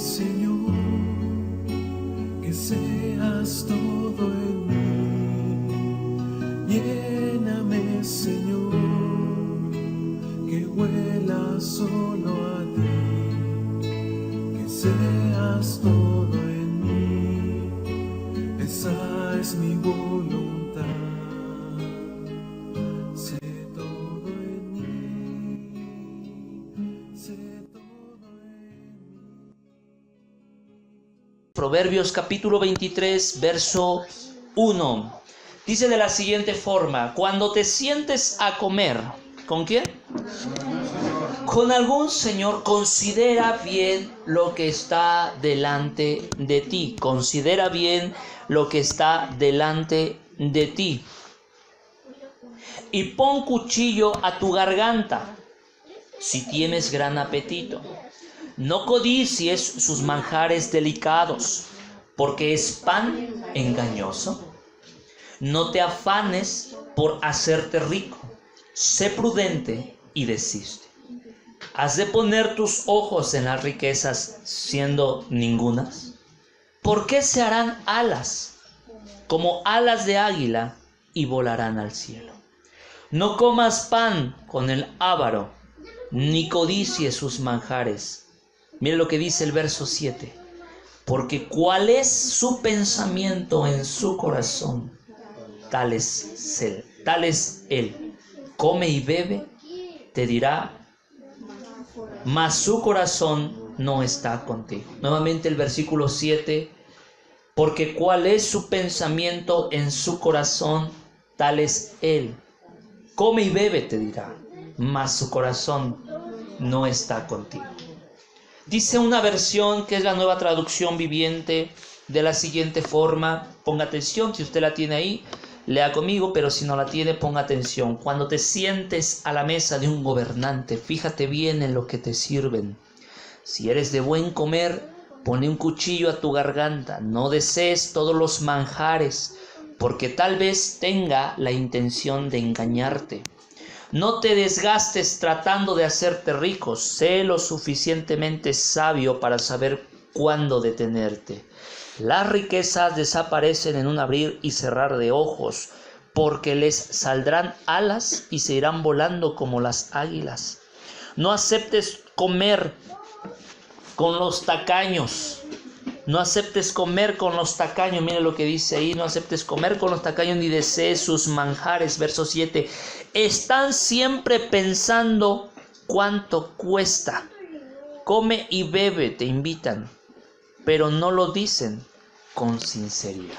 Señor, que seas todo en mí. Lléname, Señor, que huela solo a ti. Que seas todo en mí. Esa es mi voluntad. Sé todo en mí. Sé todo en mí. Proverbios capítulo 23, verso 1. Dice de la siguiente forma: cuando te sientes a comer, ¿con quién? Con algún señor, considera bien lo que está delante de ti. Considera bien lo que está delante de ti. Y pon cuchillo a tu garganta, si tienes gran apetito. No codicies sus manjares delicados, porque es pan engañoso. No te afanes por hacerte rico. Sé prudente y desiste. ¿Has de poner tus ojos en las riquezas siendo ningunas? ¿Por qué se harán alas como alas de águila y volarán al cielo? No comas pan con el avaro, ni codicies sus manjares. Mire lo que dice el verso 7. Porque cuál es su pensamiento en su corazón, tal es él. Come y bebe, te dirá, mas su corazón no está contigo. Nuevamente el versículo 7. Porque cuál es su pensamiento en su corazón, tal es él. Come y bebe, te dirá, mas su corazón no está contigo. Dice una versión que es la Nueva Traducción Viviente de la siguiente forma. Ponga atención, si usted la tiene ahí, lea conmigo, pero si no la tiene, ponga atención. Cuando te sientes a la mesa de un gobernante, fíjate bien en lo que te sirven. Si eres de buen comer, pone un cuchillo a tu garganta. No desees todos los manjares, porque tal vez tenga la intención de engañarte. No te desgastes tratando de hacerte rico. Sé lo suficientemente sabio para saber cuándo detenerte. Las riquezas desaparecen en un abrir y cerrar de ojos, porque les saldrán alas y se irán volando como las águilas. No aceptes comer con los tacaños. No aceptes comer con los tacaños. Mire lo que dice ahí. No aceptes comer con los tacaños ni desees sus manjares. Verso 7. Están siempre pensando cuánto cuesta. Come y bebe, te invitan, pero no lo dicen con sinceridad.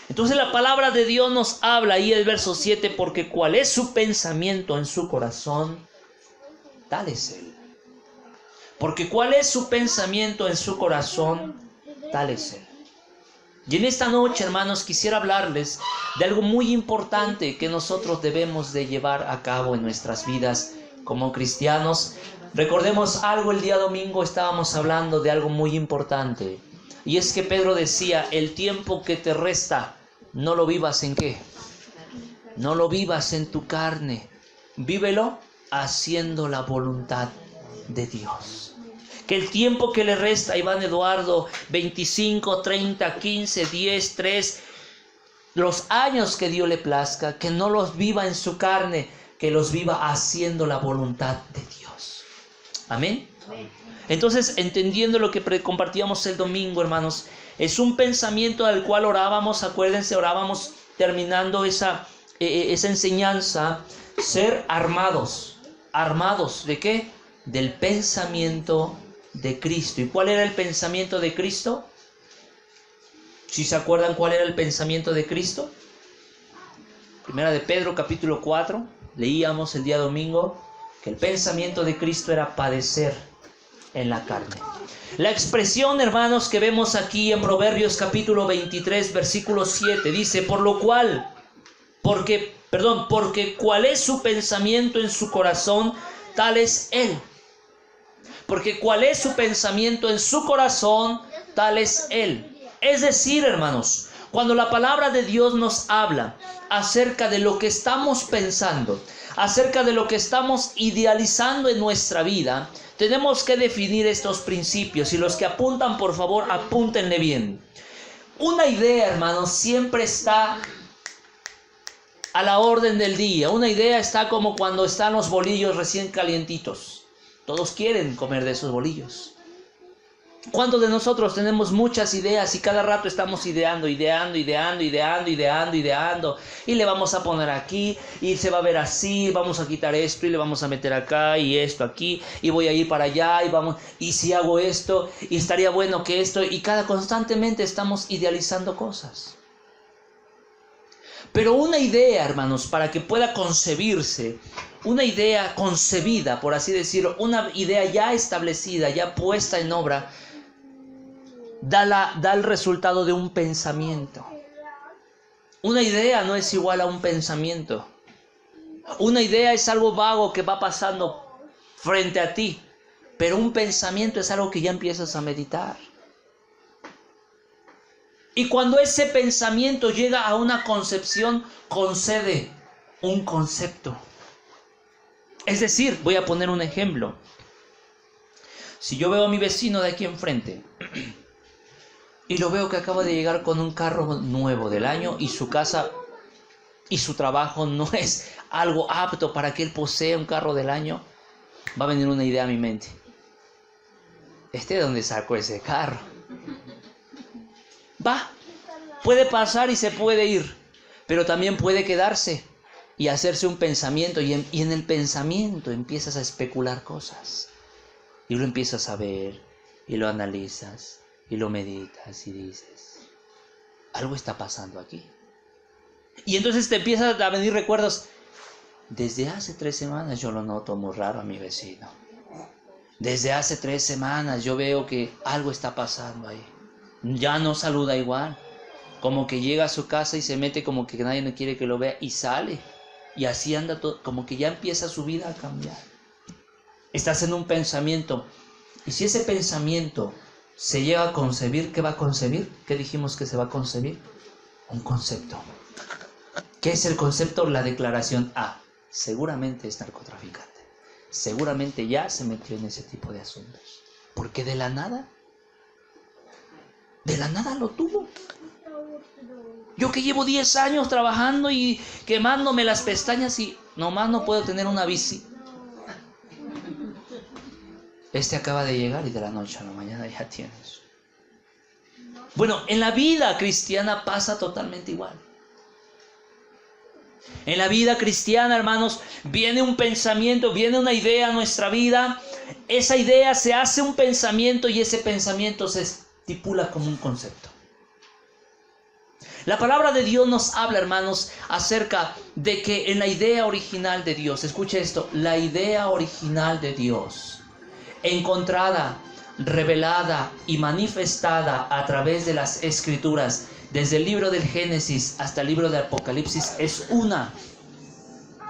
Entonces la palabra de Dios nos habla ahí el verso 7. Porque cuál es su pensamiento en su corazón, tal es él. Porque cuál es su pensamiento en su corazón, tal es él. Y en esta noche, hermanos, quisiera hablarles de algo muy importante que nosotros debemos de llevar a cabo en nuestras vidas como cristianos. Recordemos algo, el día domingo estábamos hablando de algo muy importante. Y es que Pedro decía, el tiempo que te resta, no lo vivas ¿en qué? No lo vivas en tu carne. Vívelo haciendo la voluntad de Dios. Que el tiempo que le resta a Iván Eduardo, 25, 30, 15, 10, 3, los años que Dios le plazca, que no los viva en su carne, que los viva haciendo la voluntad de Dios. Amén. Entonces, entendiendo lo que compartíamos el domingo, hermanos, es un pensamiento al cual orábamos. Acuérdense, orábamos terminando esa enseñanza, ser armados. ¿Armados de qué? Del pensamiento de Cristo. ¿Y cuál era el pensamiento de Cristo? ¿Sí se acuerdan cuál era el pensamiento de Cristo? Primera de Pedro capítulo 4, leíamos el día domingo que el pensamiento de Cristo era padecer en la carne. La expresión, hermanos, que vemos aquí en Proverbios capítulo 23, versículo 7, dice, porque cuál es su pensamiento en su corazón, tal es él. Porque cuál es su pensamiento en su corazón, tal es él. Es decir, hermanos, Cuando la palabra de Dios nos habla acerca de lo que estamos pensando, acerca de lo que estamos idealizando en nuestra vida, tenemos que definir estos principios. Y los que apuntan, por favor, apúntenle bien. Una idea, hermanos, siempre está a la orden del día. Una idea está como cuando están los bolillos recién calientitos. Todos quieren comer de esos bolillos. ¿Cuántos de nosotros tenemos muchas ideas y cada rato estamos ideando? Y le vamos a poner aquí y se va a ver así, vamos a quitar esto y le vamos a meter acá y esto aquí y voy a ir para allá y si hago esto y estaría bueno que esto, y constantemente estamos idealizando cosas. Pero una idea, hermanos, para que pueda concebirse, una idea concebida, por así decirlo, una idea ya establecida, ya puesta en obra, da el resultado de un pensamiento. Una idea no es igual a un pensamiento. Una idea es algo vago que va pasando frente a ti, pero un pensamiento es algo que ya empiezas a meditar. Y cuando ese pensamiento llega a una concepción, concede un concepto. Es decir, voy a poner un ejemplo. Si yo veo a mi vecino de aquí enfrente y lo veo que acaba de llegar con un carro nuevo del año y su casa y su trabajo no es algo apto para que él posea un carro del año, va a venir una idea a mi mente. ¿De dónde sacó ese carro? Puede pasar y se puede ir, pero también puede quedarse y hacerse un pensamiento, y en el pensamiento empiezas a especular cosas y lo empiezas a ver y lo analizas y lo meditas y dices, algo está pasando aquí. Y entonces te empiezan a venir recuerdos. Desde hace 3 semanas yo lo noto muy raro a mi vecino. Desde hace 3 semanas yo veo que algo está pasando ahí. Ya no saluda igual. Como que llega a su casa y se mete como que nadie no quiere que lo vea y sale. Y así anda todo, como que ya empieza su vida a cambiar. Estás en un pensamiento. Y si ese pensamiento se llega a concebir, ¿qué va a concebir? ¿Qué dijimos que se va a concebir? Un concepto. ¿Qué es el concepto? La declaración. Seguramente es narcotraficante. Seguramente ya se metió en ese tipo de asuntos. Porque de la nada lo tuvo. Yo que llevo 10 años trabajando y quemándome las pestañas y nomás no puedo tener una bici. Acaba de llegar y de la noche a la mañana ya tienes. Bueno, en la vida cristiana pasa totalmente igual. En la vida cristiana, hermanos, viene un pensamiento, viene una idea a nuestra vida. Esa idea se hace un pensamiento y ese pensamiento se estipula como un concepto. La palabra de Dios nos habla, hermanos, acerca de que en la idea original de Dios, escuche esto, la idea original de Dios, encontrada, revelada y manifestada a través de las Escrituras, desde el libro del Génesis hasta el libro del Apocalipsis, es una.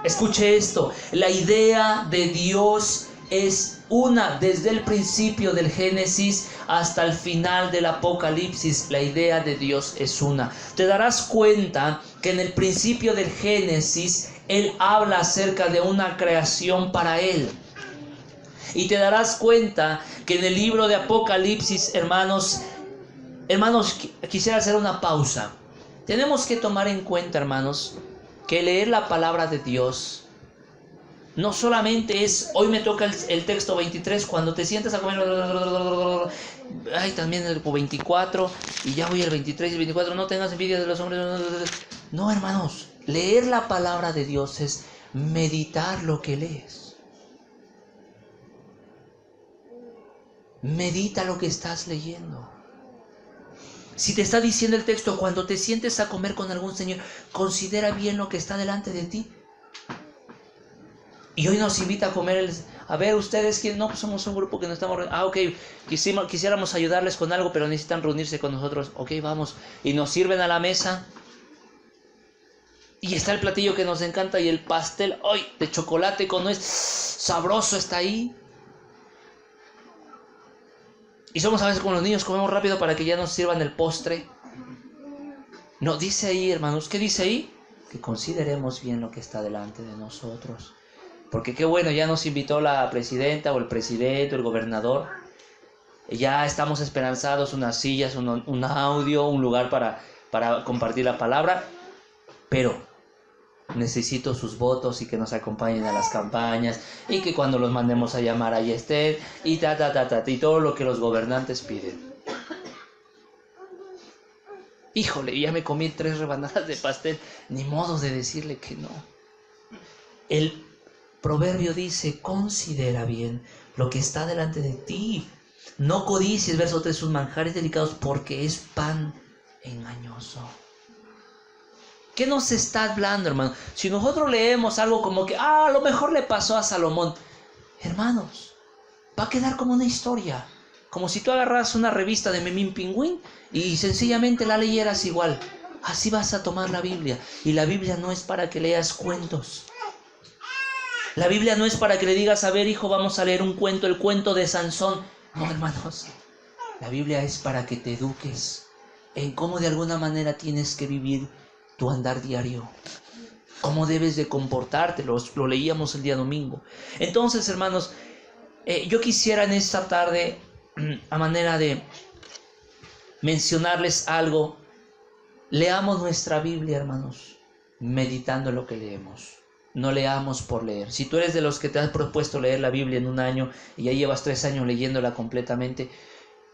Escuche esto, la idea de Dios es una, desde el principio del Génesis hasta el final del Apocalipsis, la idea de Dios es una. Te darás cuenta que en el principio del Génesis, Él habla acerca de una creación para Él. Y te darás cuenta que en el libro de Apocalipsis, hermanos, quisiera hacer una pausa. Tenemos que tomar en cuenta, hermanos, que leer la palabra de Dios no solamente es, hoy me toca el texto 23, cuando te sientas a comer, también el 24, y ya voy al 23 y el 24, no tengas envidia de los hombres. No, hermanos, leer la palabra de Dios es meditar lo que lees. Medita lo que estás leyendo. Si te está diciendo el texto, cuando te sientes a comer con algún señor, considera bien lo que está delante de ti. Y hoy nos invita a comer. A ver, ustedes, ¿quién? No, pues somos un grupo que nos estamos reuniendo. Ok, quisiéramos ayudarles con algo, pero necesitan reunirse con nosotros. Ok, vamos. Y nos sirven a la mesa. Y está el platillo que nos encanta y el pastel, ¡ay!, de chocolate con nuez, sabroso está ahí. Y somos a veces como los niños, comemos rápido para que ya nos sirvan el postre. No, dice ahí, hermanos, ¿qué dice ahí? Que consideremos bien lo que está delante de nosotros. Porque qué bueno, ya nos invitó la presidenta o el presidente o el gobernador. Ya estamos esperanzados, unas sillas, un audio, un lugar para compartir la palabra. Pero necesito sus votos y que nos acompañen a las campañas. Y que cuando los mandemos a llamar ahí estén. Y y todo lo que los gobernantes piden. Híjole, ya me comí 3 rebanadas de pastel. Ni modo de decirle que no. El proverbio dice, considera bien lo que está delante de ti. No codicies, verso 3, sus manjares delicados, porque es pan engañoso. ¿Qué nos está hablando, hermano? Si nosotros leemos algo como que, a lo mejor le pasó a Salomón. Hermanos, va a quedar como una historia. Como si tú agarras una revista de Memín Pingüín y sencillamente la leyeras igual. Así vas a tomar la Biblia. Y la Biblia no es para que leas cuentos. La Biblia no es para que le digas, a ver, hijo, vamos a leer un cuento, el cuento de Sansón. No, hermanos. La Biblia es para que te eduques en cómo de alguna manera tienes que vivir tu andar diario. Cómo debes de comportarte. Lo leíamos el día domingo. Entonces, hermanos, yo quisiera en esta tarde, a manera de mencionarles algo, leamos nuestra Biblia, hermanos, meditando lo que leemos. No leamos por leer. Si tú eres de los que te has propuesto leer la Biblia en un año y ya llevas 3 años leyéndola completamente,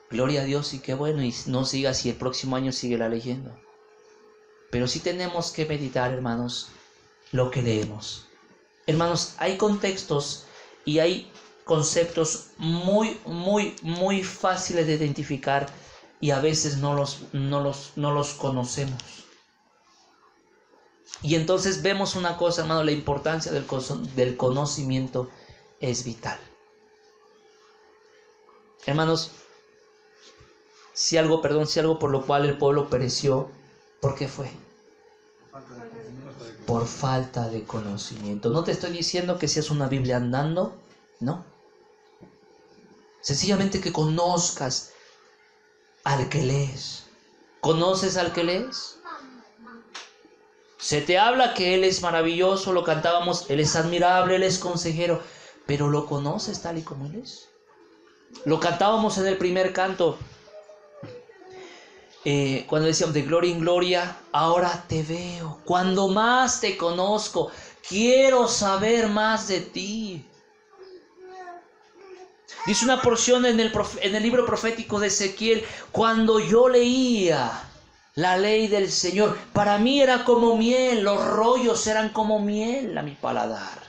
gloria a Dios y qué bueno, y no sigas y el próximo año síguela leyendo. Pero sí tenemos que meditar, hermanos, lo que leemos. Hermanos, hay contextos y hay conceptos muy fáciles de identificar y a veces no los conocemos. Y entonces vemos una cosa, hermano, la importancia del conocimiento es vital. Hermanos, si algo por lo cual el pueblo pereció, ¿por qué fue? Por falta de conocimiento. No te estoy diciendo que seas una Biblia andando, no. Sencillamente que conozcas al que lees. ¿Conoces al que lees? Se te habla que Él es maravilloso, lo cantábamos, Él es admirable, Él es consejero, pero ¿lo conoces tal y como Él es? Lo cantábamos en el primer canto, cuando decíamos de gloria en gloria, ahora te veo, cuando más te conozco, quiero saber más de ti. Dice una porción en el libro profético de Ezequiel, cuando yo leía la ley del Señor, para mí era como miel, los rollos eran como miel a mi paladar.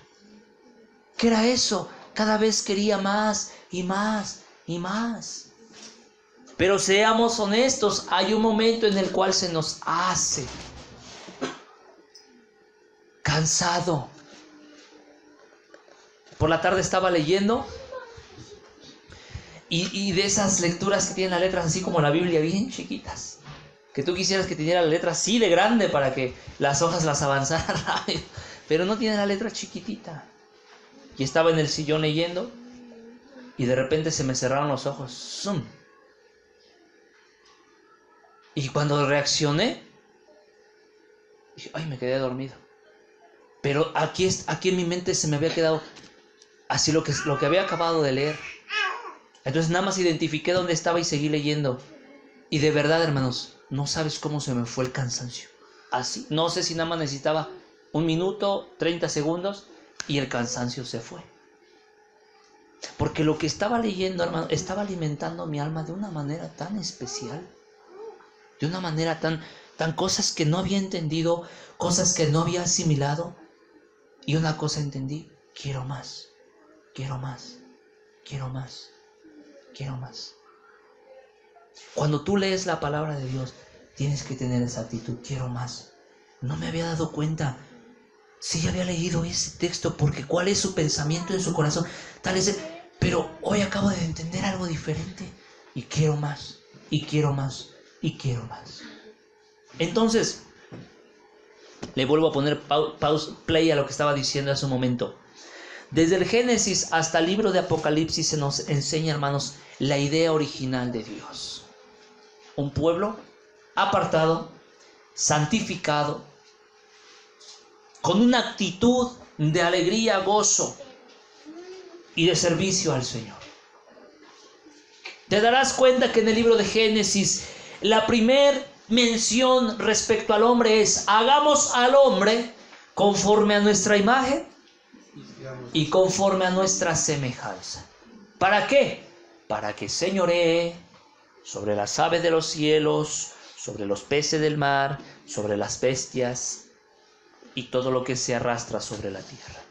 ¿Qué era eso? Cada vez quería más y más y más. Pero seamos honestos, hay un momento en el cual se nos hace cansado. Por la tarde estaba leyendo y de esas lecturas que tienen las letras así como la Biblia, bien chiquitas. Que tú quisieras que tuviera la letra así de grande para que las hojas las avanzaran rápido. Pero no tiene la letra chiquitita. Y estaba en el sillón leyendo y de repente se me cerraron los ojos. ¡Zum! Y cuando reaccioné, dije, ay, me quedé dormido. Pero aquí en mi mente se me había quedado así lo que había acabado de leer. Entonces nada más identifiqué dónde estaba y seguí leyendo. Y de verdad, hermanos, no sabes cómo se me fue el cansancio. Así, no sé si nada más necesitaba 1 minuto, 30 segundos y el cansancio se fue. Porque lo que estaba leyendo, hermano, estaba alimentando mi alma de una manera tan especial. De una manera tan cosas que no había entendido, cosas que no había asimilado. Y una cosa entendí, quiero más, quiero más, quiero más, quiero más. Cuando tú lees la palabra de Dios, tienes que tener esa actitud, quiero más. No me había dado cuenta. Sí, había leído ese texto porque cuál es su pensamiento en su corazón. Tal es, pero hoy acabo de entender algo diferente y quiero más, y quiero más, y quiero más. Entonces, le vuelvo a poner play a lo que estaba diciendo hace un momento. Desde el Génesis hasta el libro de Apocalipsis se nos enseña, hermanos, la idea original de Dios. Un pueblo apartado, santificado, con una actitud de alegría, gozo y de servicio al Señor. Te darás cuenta que en el libro de Génesis, la primer mención respecto al hombre es: hagamos al hombre conforme a nuestra imagen y conforme a nuestra semejanza. ¿Para qué? Para que señoree sobre las aves de los cielos, sobre los peces del mar, sobre las bestias y todo lo que se arrastra sobre la tierra.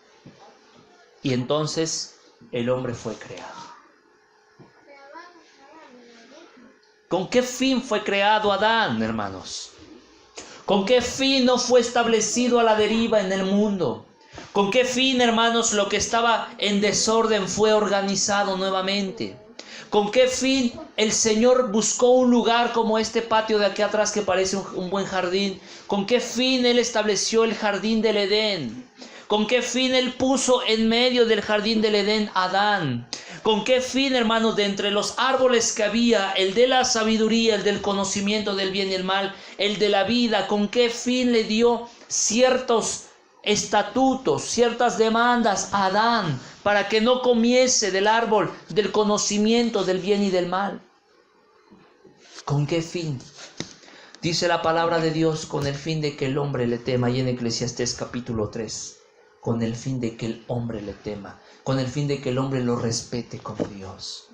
Y entonces el hombre fue creado. ¿Con qué fin fue creado Adán, hermanos? ¿Con qué fin no fue establecido a la deriva en el mundo? ¿Con qué fin, hermanos, lo que estaba en desorden fue organizado nuevamente? ¿Con qué fin el Señor buscó un lugar como este patio de aquí atrás que parece un buen jardín? ¿Con qué fin Él estableció el jardín del Edén? ¿Con qué fin Él puso en medio del jardín del Edén a Adán? ¿Con qué fin, hermanos, de entre los árboles que había, el de la sabiduría, el del conocimiento del bien y el mal, el de la vida, con qué fin le dio ciertos estatutos, ciertas demandas a Adán para que no comiese del árbol del conocimiento del bien y del mal? ¿Con qué fin? Dice la palabra de Dios: con el fin de que el hombre le tema, y en Eclesiastés capítulo 3, con el fin de que el hombre le tema, con el fin de que el hombre lo respete como Dios.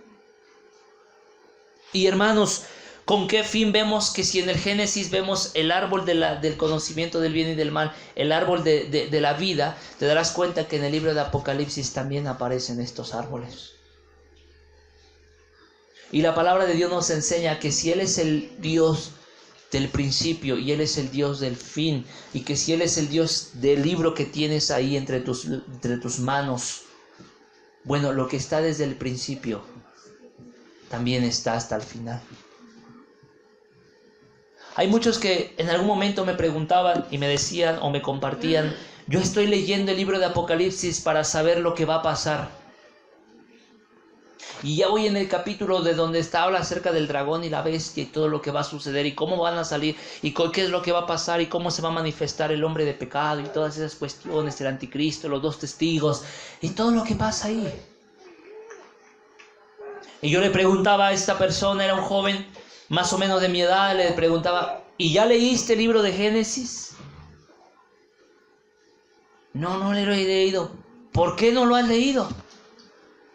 Y hermanos, ¿con qué fin vemos que si en el Génesis vemos el árbol del conocimiento del bien y del mal, el árbol de la vida, te darás cuenta que en el libro de Apocalipsis también aparecen estos árboles? Y la palabra de Dios nos enseña que si Él es el Dios del principio y Él es el Dios del fin, y que si Él es el Dios del libro que tienes ahí entre tus manos, bueno, lo que está desde el principio también está hasta el final. Hay muchos que en algún momento me preguntaban y me decían o me compartían: yo estoy leyendo el libro de Apocalipsis para saber lo que va a pasar. Y ya voy en el capítulo de donde habla acerca del dragón y la bestia y todo lo que va a suceder y cómo van a salir y qué es lo que va a pasar y cómo se va a manifestar el hombre de pecado y todas esas cuestiones, el anticristo, los 2 testigos y todo lo que pasa ahí. Y yo le preguntaba a esta persona, era un joven más o menos de mi edad, le preguntaba: ¿y ya leíste el libro de Génesis? No, no lo he leído. ¿Por qué no lo has leído?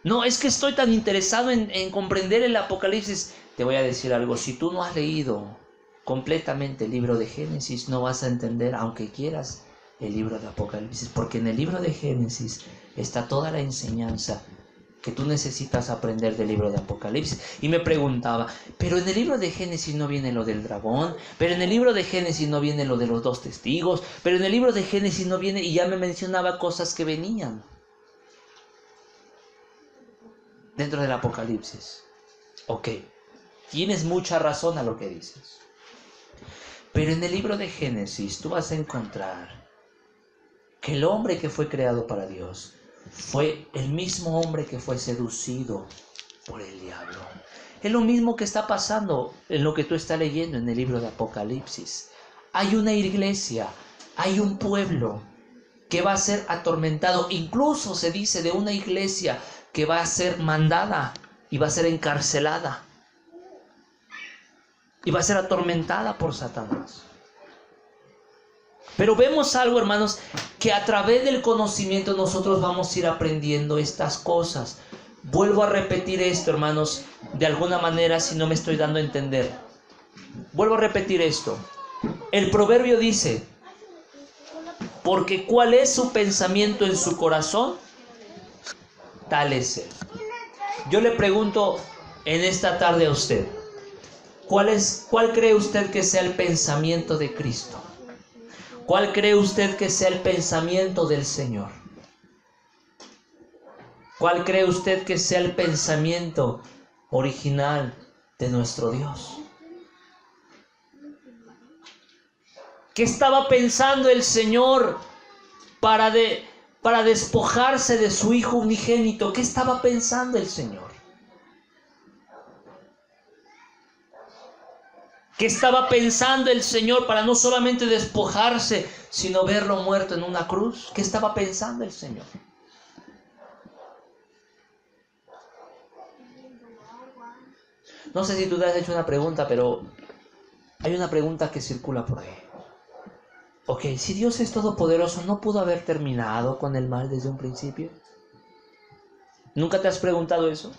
No, es que estoy tan interesado en comprender el Apocalipsis. Te voy a decir algo: si tú no has leído completamente el libro de Génesis, no vas a entender, aunque quieras, el libro de Apocalipsis, porque en el libro de Génesis está toda la enseñanza que tú necesitas aprender del libro de Apocalipsis. Y me preguntaba: pero en el libro de Génesis no viene lo del dragón, pero en el libro de Génesis no viene lo de los 2 testigos, pero en el libro de Génesis no viene, y ya me mencionaba cosas que venían dentro del Apocalipsis. Ok, tienes mucha razón a lo que dices, pero en el libro de Génesis tú vas a encontrar que el hombre que fue creado para Dios fue el mismo hombre que fue seducido por el diablo. Es lo mismo que está pasando en lo que tú estás leyendo en el libro de Apocalipsis. Hay una iglesia, hay un pueblo que va a ser atormentado. Incluso se dice de una iglesia que va a ser mandada y va a ser encarcelada y va a ser atormentada por Satanás. Pero vemos algo, hermanos, que a través del conocimiento nosotros vamos a ir aprendiendo estas cosas. Vuelvo a repetir esto, hermanos, de alguna manera, si no me estoy dando a entender. Vuelvo a repetir esto. El proverbio dice: porque cuál es su pensamiento en su corazón, tal es él. Yo le pregunto en esta tarde a usted: ¿cuál cree usted que sea el pensamiento de Cristo? ¿Cuál cree usted que sea el pensamiento del Señor? ¿Cuál cree usted que sea el pensamiento original de nuestro Dios? ¿Qué estaba pensando el Señor para despojarse de su Hijo unigénito? ¿Qué estaba pensando el Señor? ¿Qué estaba pensando el Señor para no solamente despojarse, sino verlo muerto en una cruz? ¿Qué estaba pensando el Señor? No sé si tú te has hecho una pregunta, pero hay una pregunta que circula por ahí. Ok, si Dios es todopoderoso, ¿no pudo haber terminado con el mal desde un principio? ¿Nunca te has preguntado eso?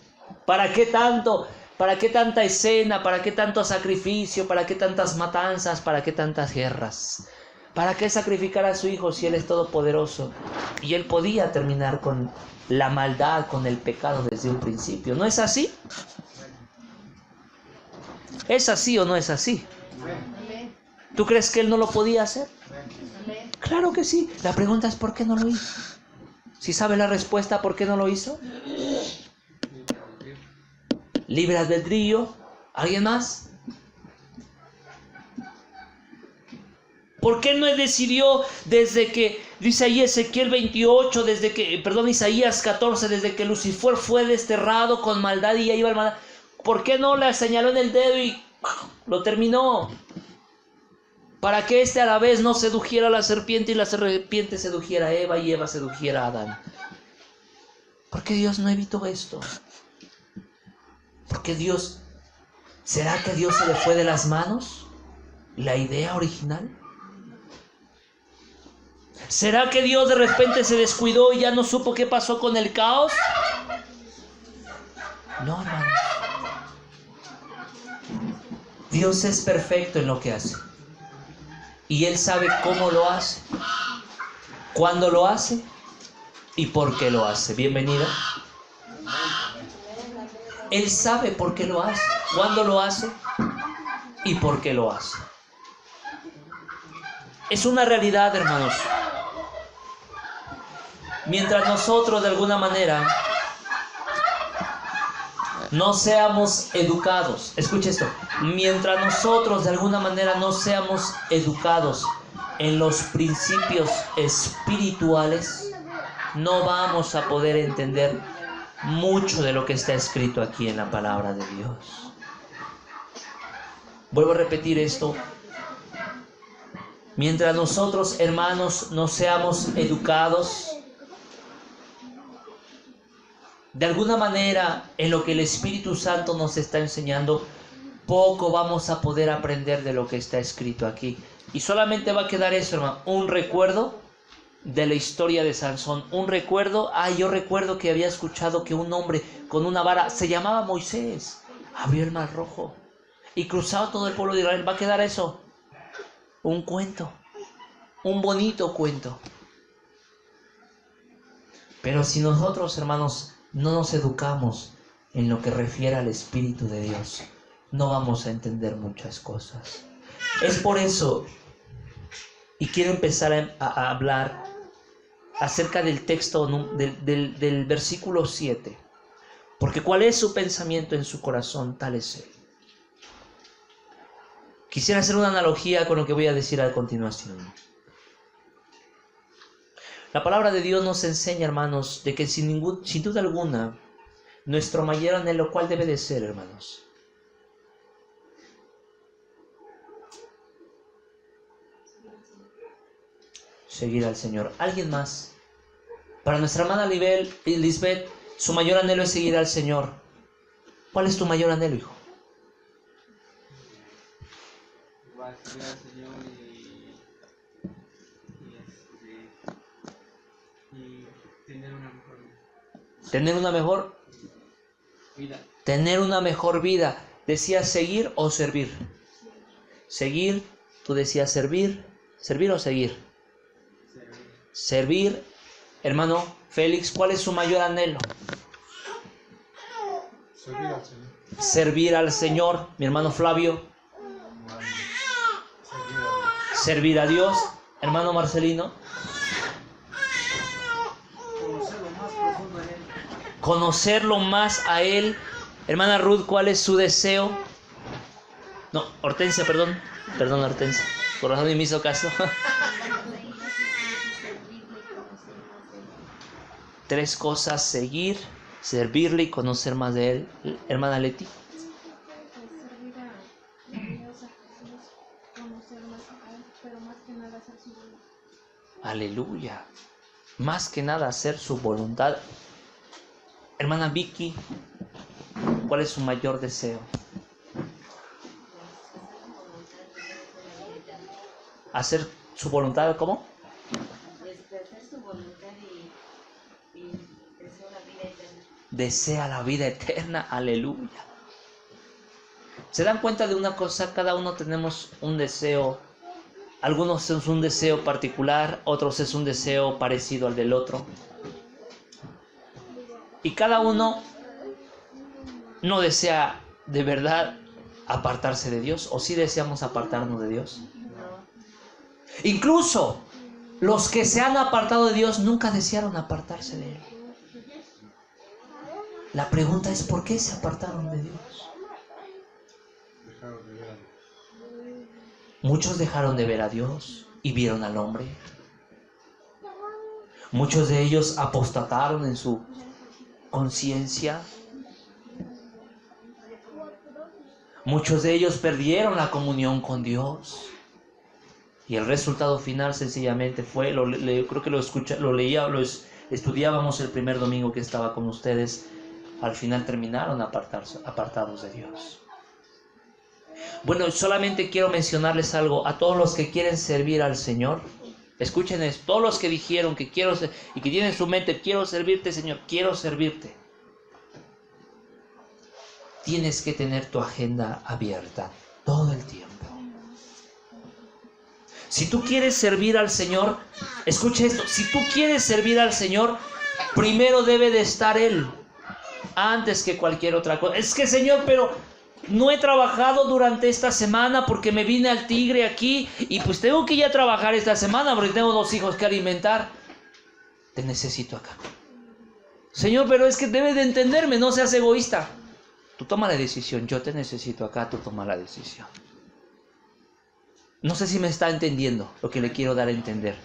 ¿Para qué tanto? ¿Para qué tanta escena? ¿Para qué tanto sacrificio? ¿Para qué tantas matanzas? ¿Para qué tantas guerras? ¿Para qué sacrificar a su hijo si Él es todopoderoso? Y Él podía terminar con la maldad, con el pecado desde un principio. ¿No es así? ¿Es así o no es así? ¿Tú crees que Él no lo podía hacer? Claro que sí. La pregunta es ¿por qué no lo hizo? Si sabe la respuesta, ¿por qué no lo hizo? Libre albedrío. ¿Alguien más? ¿Por qué no decidió desde que, dice ahí Ezequiel 28, Isaías 14, desde que Lucifer fue desterrado con maldad y ya iba al maldad? ¿Por qué no le señaló en el dedo y lo terminó? Para que a la vez no sedujera a la serpiente y la serpiente sedujera a Eva y Eva sedujera a Adán. ¿Por qué Dios no evitó esto? Porque ¿será que a Dios se le fue de las manos la idea original? ¿Será que Dios de repente se descuidó y ya no supo qué pasó con el caos? No, hermano. Dios es perfecto en lo que hace. Y Él sabe cómo lo hace, cuándo lo hace y por qué lo hace. Bienvenida. Él sabe por qué lo hace, cuándo lo hace y por qué lo hace. Es una realidad, hermanos. Mientras nosotros de alguna manera no seamos educados, escuche esto, mientras nosotros de alguna manera no seamos educados en los principios espirituales, no vamos a poder entender mucho de lo que está escrito aquí en la palabra de Dios. Vuelvo a repetir esto. Mientras nosotros, hermanos, no seamos educados de alguna manera en lo que el Espíritu Santo nos está enseñando, poco vamos a poder aprender de lo que está escrito aquí. Y solamente va a quedar eso, hermano, un recuerdo de la historia de Sansón. Un recuerdo, yo recuerdo que había escuchado que un hombre con una vara, se llamaba Moisés, abrió el mar rojo y cruzó todo el pueblo de Israel. Va a quedar eso, un cuento, un bonito cuento. Pero si nosotros, hermanos, no nos educamos en lo que refiere al Espíritu de Dios, no vamos a entender muchas cosas. Es por eso, y quiero empezar a hablar acerca del texto del versículo 7, porque cuál es su pensamiento en su corazón, tal es él. Quisiera hacer una analogía con lo que voy a decir a continuación. La palabra de Dios nos enseña, hermanos, de que sin duda alguna, nuestro mayor anhelo, ¿cuál debe de ser, hermanos? Seguir al Señor. ¿Alguien más? Para nuestra hermana Lisbeth, su mayor anhelo es seguir al Señor. ¿Cuál es tu mayor anhelo, hijo? Va a seguir al Señor y tener una mejor vida. ¿Tener una mejor Vida. Tener una mejor vida. ¿Decías seguir o servir? Seguir, tú decías servir. ¿Servir o seguir? Servir. Hermano Félix, ¿cuál es su mayor anhelo? Servir al Señor. Servir al Señor. Mi hermano Flavio. Servir a Dios. Hermano Marcelino. Conocerlo más a Él. Hermana Ruth, ¿cuál es su deseo? No, Hortensia, perdón. Perdón, Hortensia. Por razón ni me hizo caso. 3 cosas: seguir, servirle y conocer más de Él. Hermana Leti. Aleluya. Más que nada hacer su voluntad. Hermana Vicky, ¿cuál es su mayor deseo? Hacer su voluntad, ¿cómo? Hacer su voluntad y deseo la vida eterna. Desea la vida eterna, aleluya. ¿Se dan cuenta de una cosa? Cada uno tenemos un deseo. Algunos es un deseo particular, otros es un deseo parecido al del otro. Y cada uno no desea de verdad apartarse de Dios, o sí deseamos apartarnos de Dios. Incluso los que se han apartado de Dios nunca desearon apartarse de Él. La pregunta es, ¿por qué se apartaron de Dios? Muchos dejaron de ver a Dios y vieron al hombre. Muchos de ellos apostataron en su conciencia. Muchos de ellos perdieron la comunión con Dios. Y el resultado final sencillamente fue, creo que lo estudiábamos el primer domingo que estaba con ustedes. Al final terminaron apartados de Dios. Bueno, solamente quiero mencionarles algo a todos los que quieren servir al Señor. Escuchen esto, todos los que dijeron que quiero y que tienen en su mente, quiero servirte, Señor, quiero servirte. Tienes que tener tu agenda abierta todo el tiempo. Si tú quieres servir al Señor, escucha esto, si tú quieres servir al Señor, primero debe de estar Él, antes que cualquier otra cosa. Es que, Señor, pero no he trabajado durante esta semana porque me vine al Tigre aquí y pues tengo que ya trabajar esta semana porque tengo 2 hijos que alimentar. Te necesito acá. Señor, pero es que debes de entenderme, no seas egoísta. Tú toma la decisión, yo te necesito acá, tú toma la decisión. No sé si me está entendiendo lo que le quiero dar a entender.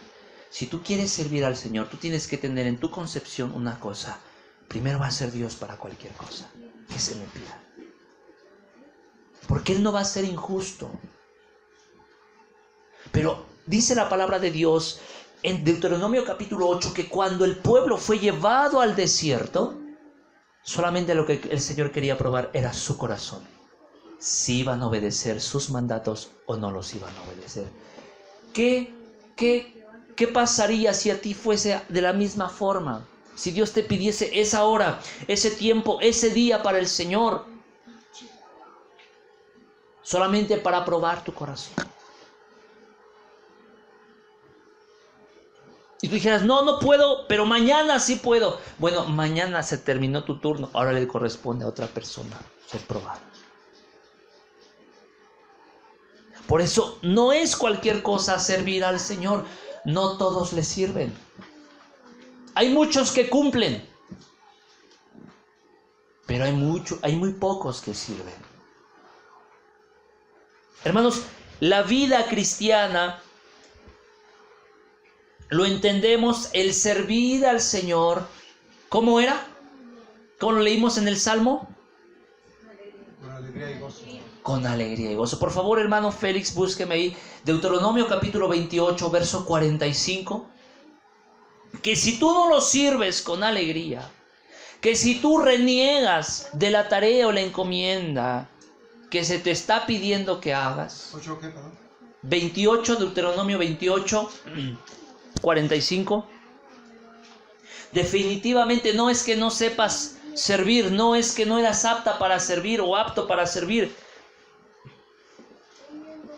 Si tú quieres servir al Señor, tú tienes que tener en tu concepción una cosa. Primero va a ser Dios para cualquier cosa que se me pida. Porque Él no va a ser injusto. Pero dice la palabra de Dios en Deuteronomio capítulo 8 que cuando el pueblo fue llevado al desierto, solamente lo que el Señor quería probar era su corazón. Si iban a obedecer sus mandatos o no los iban a obedecer. ¿Qué pasaría si a ti fuese de la misma forma? Si Dios te pidiese esa hora, ese tiempo, ese día para el Señor, solamente para probar tu corazón. Y tú dijeras, no puedo, pero mañana sí puedo. Bueno, mañana se terminó tu turno, ahora le corresponde a otra persona ser probado. Por eso no es cualquier cosa servir al Señor. No todos le sirven. Hay muchos que cumplen, pero hay muy pocos que sirven. Hermanos, la vida cristiana lo entendemos, el servir al Señor. ¿Cómo era? ¿Cómo lo leímos en el Salmo? Con alegría y gozo. Con alegría y gozo. Por favor, hermano Félix, búsqueme ahí. Deuteronomio capítulo 28, verso 45. Que si tú no lo sirves con alegría, que si tú reniegas de la tarea o la encomienda que se te está pidiendo que hagas. 8, ¿qué, perdón? 28, Deuteronomio 28, 45. Definitivamente no es que no sepas servir, no es que no eras apta para servir o apto para servir.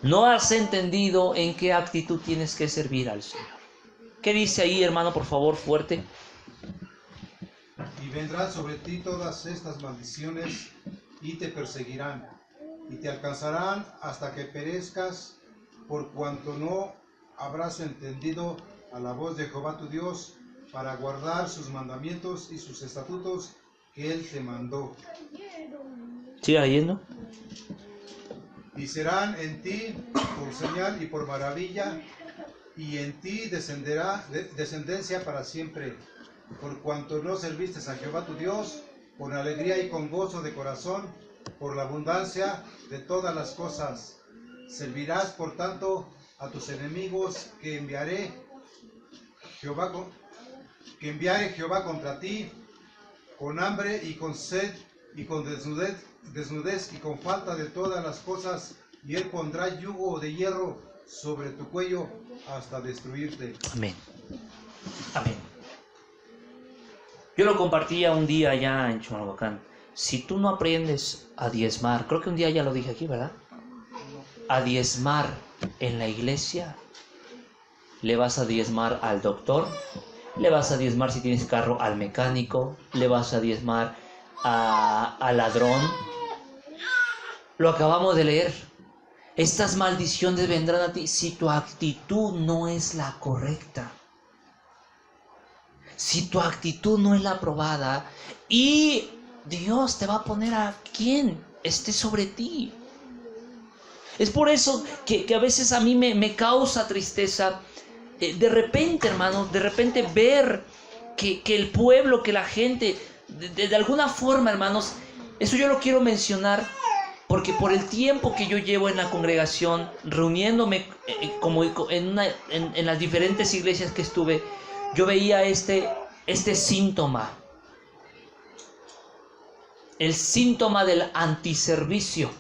No has entendido en qué actitud tienes que servir al Señor. ¿Qué dice ahí, hermano, por favor, fuerte? Y vendrán sobre ti todas estas maldiciones y te perseguirán y te alcanzarán hasta que perezcas, por cuanto no habrás entendido a la voz de Jehová tu Dios para guardar sus mandamientos y sus estatutos que Él te mandó. ¿Sigue leyendo? Y serán en ti por señal y por maravilla, y en ti descenderá descendencia para siempre, por cuanto no serviste a Jehová tu Dios con alegría y con gozo de corazón, por la abundancia de todas las cosas. Servirás, por tanto, a tus enemigos que enviaré que enviare Jehová contra ti, con hambre y con sed y con desnudez y con falta de todas las cosas, y él pondrá yugo de hierro sobre tu cuello hasta destruirte. Amén. Amén. Yo lo compartía un día allá en Chimalhuacán. Si tú no aprendes a diezmar, creo que un día ya lo dije aquí, ¿verdad? A diezmar en la iglesia, le vas a diezmar al doctor, le vas a diezmar si tienes carro al mecánico, le vas a diezmar al ladrón. Lo acabamos de leer. Estas maldiciones vendrán a ti si tu actitud no es la correcta. Si tu actitud no es la aprobada, y Dios te va a poner a quien esté sobre ti. Es por eso que a veces a mí me causa tristeza, de repente, hermanos, de repente ver que el pueblo, que la gente, de alguna forma, hermanos, eso yo lo quiero mencionar, porque por el tiempo que yo llevo en la congregación, reuniéndome como en las diferentes iglesias que estuve, yo veía este síntoma, el síntoma del antiservicio.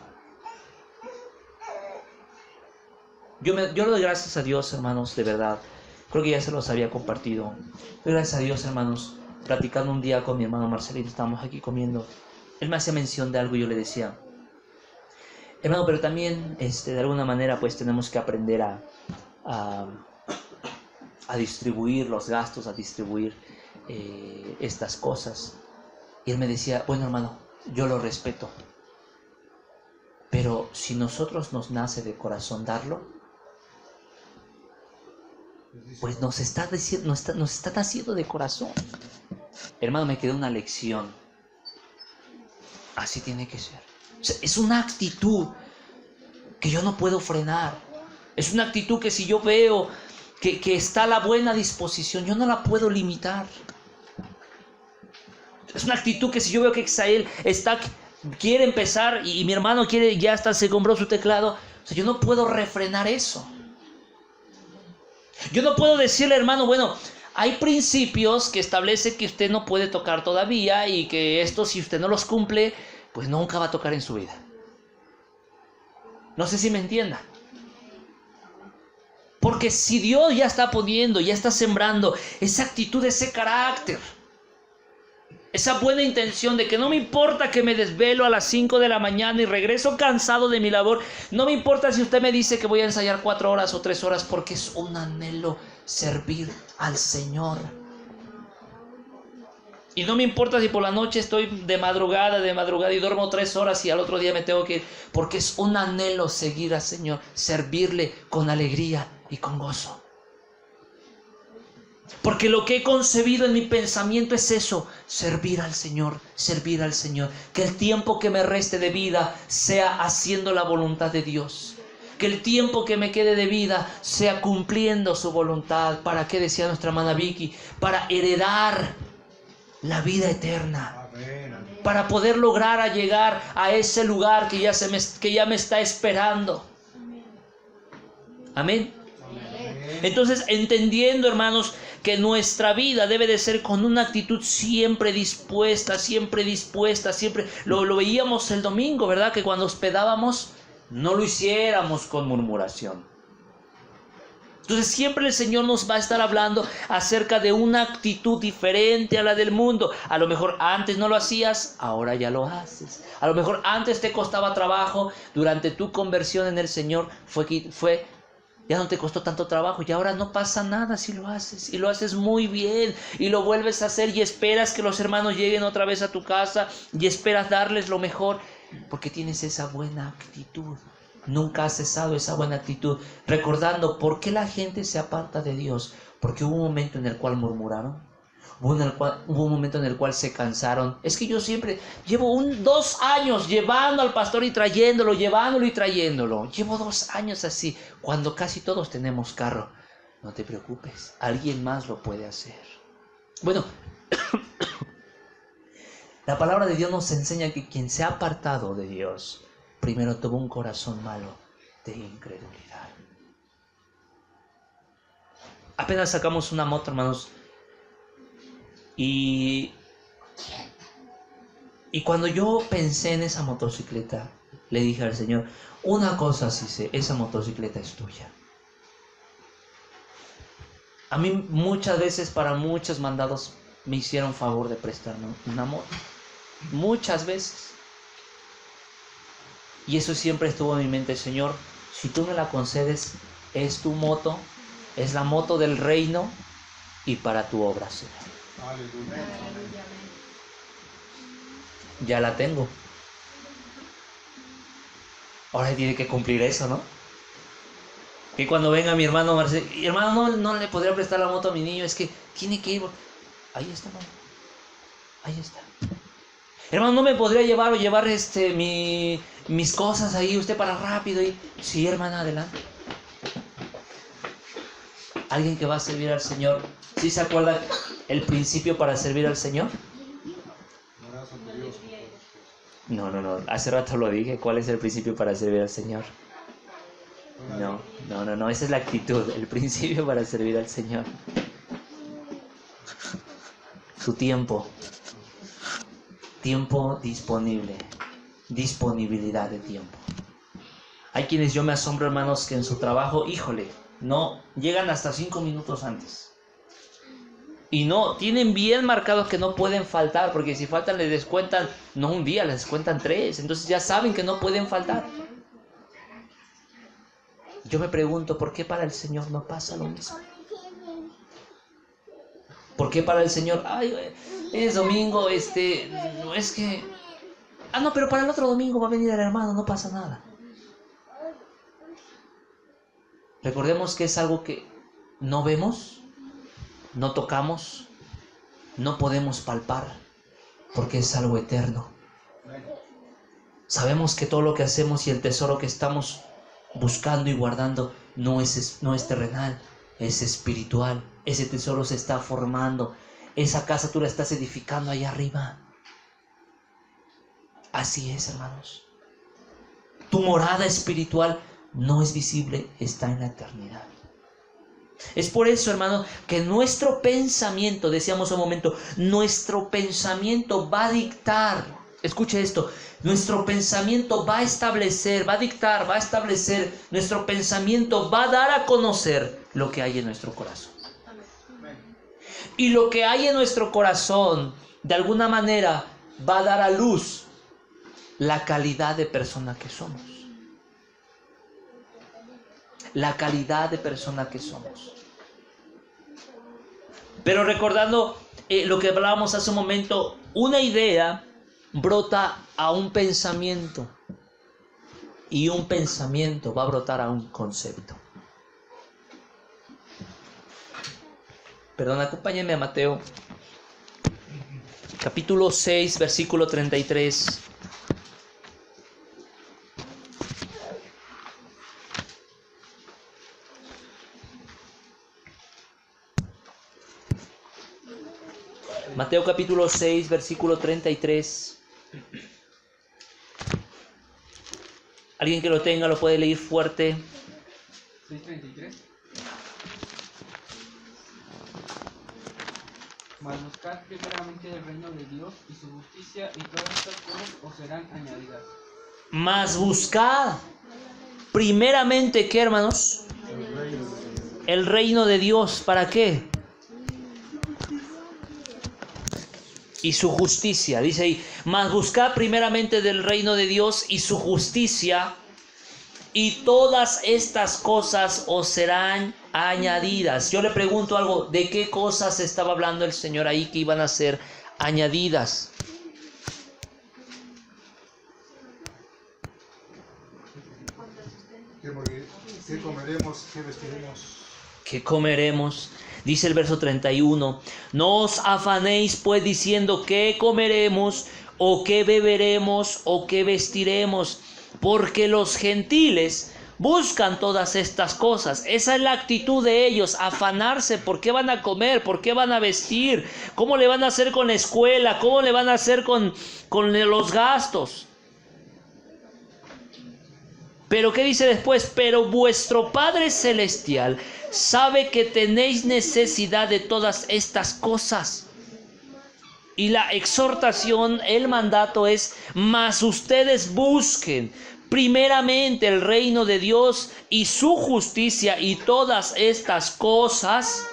Yo le doy gracias a Dios, hermanos, de verdad. Creo que ya se los había compartido. Doy gracias a Dios, hermanos. Platicando un día con mi hermano Marcelito, estábamos aquí comiendo. Él me hacía mención de algo y yo le decía, hermano, pero también de alguna manera pues tenemos que aprender a distribuir los gastos, a distribuir estas cosas. Y él me decía, bueno, hermano, yo lo respeto, pero si nosotros nos nace de corazón darlo, pues nos está naciendo de corazón. Hermano, me quedó una lección. Así tiene que ser. O sea, es una actitud que yo no puedo frenar. Es una actitud que si yo veo que está a la buena disposición, yo no la puedo limitar. Es una actitud que si yo veo que Exael quiere empezar y mi hermano ya hasta se compró su teclado, o sea, yo no puedo refrenar eso. Yo no puedo decirle, hermano, bueno, hay principios que establece que usted no puede tocar todavía y que estos, si usted no los cumple, pues nunca va a tocar en su vida. No sé si me entienda. Porque si Dios ya está poniendo, ya está sembrando esa actitud, ese carácter, esa buena intención de que no me importa que me desvelo a las 5 de la mañana y regreso cansado de mi labor, no me importa si usted me dice que voy a ensayar 4 horas o 3 horas, porque es un anhelo servir al Señor. Y no me importa si por la noche estoy de madrugada y duermo 3 horas y al otro día me tengo que ir, porque es un anhelo seguir al Señor, servirle con alegría y con gozo. Porque lo que he concebido en mi pensamiento es eso, servir al Señor, servir al Señor. Que el tiempo que me reste de vida sea haciendo la voluntad de Dios. Que el tiempo que me quede de vida sea cumpliendo su voluntad. ¿Para qué decía nuestra hermana Vicky? Para heredar la vida eterna. Para poder lograr llegar a ese lugar que ya me está esperando. Amén. Entonces, entendiendo, hermanos, que nuestra vida debe de ser con una actitud siempre dispuesta, siempre lo veíamos el domingo, ¿verdad? Que cuando hospedábamos no lo hiciéramos con murmuración. Entonces siempre el Señor nos va a estar hablando acerca de una actitud diferente a la del mundo. A lo mejor antes no lo hacías, ahora ya lo haces. A lo mejor antes te costaba trabajo, durante tu conversión en el Señor ya no te costó tanto trabajo y ahora no pasa nada si lo haces. Y lo haces muy bien y lo vuelves a hacer y esperas que los hermanos lleguen otra vez a tu casa y esperas darles lo mejor porque tienes esa buena actitud. Nunca has cesado esa buena actitud, recordando por qué la gente se aparta de Dios. Porque hubo un momento en el cual murmuraron, hubo un momento en el cual se cansaron. Es que yo siempre llevo 2 años llevando al pastor y trayéndolo, llevándolo y trayéndolo. Llevo 2 años así, cuando casi todos tenemos carro. No te preocupes, alguien más lo puede hacer. Bueno, la palabra de Dios nos enseña que quien se ha apartado de Dios, primero tuvo un corazón malo de incredulidad. Apenas sacamos una moto, hermanos. Y cuando yo pensé en esa motocicleta, le dije al Señor, una cosa sí sé, esa motocicleta es tuya. A mí muchas veces para muchos mandados me hicieron favor de prestarme una moto. Muchas veces. Y eso siempre estuvo en mi mente, Señor, si tú me la concedes, es tu moto, es la moto del reino y para tu obra, Señor. Aleluya. Ya la tengo. Ahora tiene que cumplir eso, ¿no? Que cuando venga mi hermano Marcelo, hermano, no le podría prestar la moto a mi niño, es que tiene que ir. Ahí está, hermano. Ahí está. Hermano, ¿no me podría llevar mis cosas ahí usted para rápido? Sí, hermana, adelante. Alguien que va a servir al Señor, ¿sí se acuerda el principio para servir al Señor? No, hace rato lo dije. ¿Cuál es el principio para servir al Señor? No, esa es la actitud, el principio para servir al Señor. Su tiempo disponible, disponibilidad de tiempo. Hay quienes yo me asombro, hermanos, que en su trabajo, híjole, no, llegan hasta 5 minutos antes. Y no, tienen bien marcados que no pueden faltar, porque si faltan les descuentan, no un día, les descuentan 3, entonces ya saben que no pueden faltar. Yo me pregunto, ¿por qué para el Señor no pasa lo mismo? ¿Por qué para el Señor, ay, es domingo, no es que... no, pero para el otro domingo va a venir el hermano, no pasa nada? Recordemos que es algo que no vemos, no tocamos, no podemos palpar, porque es algo eterno. Sabemos que todo lo que hacemos y el tesoro que estamos buscando y guardando no es terrenal, es espiritual. Ese tesoro se está formando. Esa casa tú la estás edificando allá arriba. Así es, hermanos. Tu morada espiritual no es visible, está en la eternidad. Es por eso, hermano, que nuestro pensamiento, decíamos un momento, nuestro pensamiento va a dictar, escuche esto, nuestro pensamiento va a establecer, va a dictar, va a establecer, nuestro pensamiento va a dar a conocer lo que hay en nuestro corazón. Y lo que hay en nuestro corazón, de alguna manera, va a dar a luz la calidad de persona que somos. La calidad de persona que somos. Pero recordando lo que hablábamos hace un momento, una idea brota a un pensamiento y un pensamiento va a brotar a un concepto. Perdón, acompáñenme a Mateo, capítulo 6, versículo 33. Mateo capítulo 6, versículo 33. Alguien que lo tenga lo puede leer fuerte. 6:33. Mas buscad primeramente el reino de Dios y su justicia, y todas estas cosas os serán añadidas. Mas buscad primeramente, ¿qué, hermanos? El reino de Dios. ¿Para qué? Y su justicia, dice ahí, mas buscad primeramente del reino de Dios y su justicia, y todas estas cosas os serán añadidas. Yo le pregunto algo, ¿de qué cosas estaba hablando el Señor ahí que iban a ser añadidas? ¿Qué comeremos? ¿Qué vestiremos? ¿Qué comeremos? Dice el verso 31, no os afanéis pues diciendo qué comeremos, o qué beberemos, o qué vestiremos, porque los gentiles buscan todas estas cosas. Esa es la actitud de ellos, afanarse por qué van a comer, por qué van a vestir, cómo le van a hacer con la escuela, cómo le van a hacer con los gastos. Pero ¿qué dice después? Pero vuestro Padre Celestial sabe que tenéis necesidad de todas estas cosas. Y la exhortación, el mandato es: mas ustedes busquen primeramente el reino de Dios y su justicia, y todas estas cosas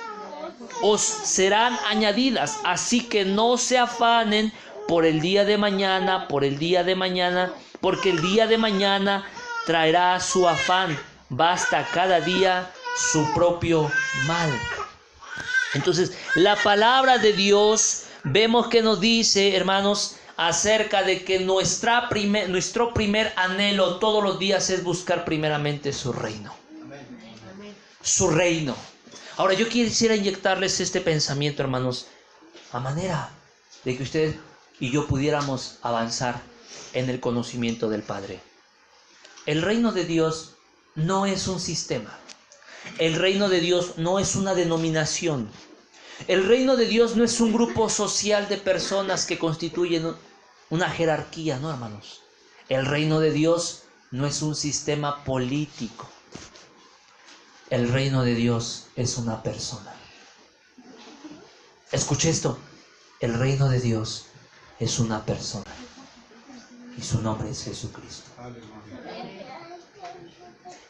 os serán añadidas. Así que no se afanen por el día de mañana, porque el día de mañana traerá su afán. Basta cada día su propio mal. Entonces, la palabra de Dios, vemos que nos dice, hermanos, acerca de que nuestro primer anhelo todos los días es buscar primeramente su reino. Su reino. Ahora, yo quisiera inyectarles este pensamiento, hermanos, a manera de que ustedes y yo pudiéramos avanzar en el conocimiento del Padre. El reino de Dios no es un sistema. El reino de Dios no es una denominación. El reino de Dios no es un grupo social de personas que constituyen una jerarquía, no, hermanos. El reino de Dios no es un sistema político. El reino de Dios es una persona. Escuche esto. El reino de Dios es una persona. Y su nombre es Jesucristo.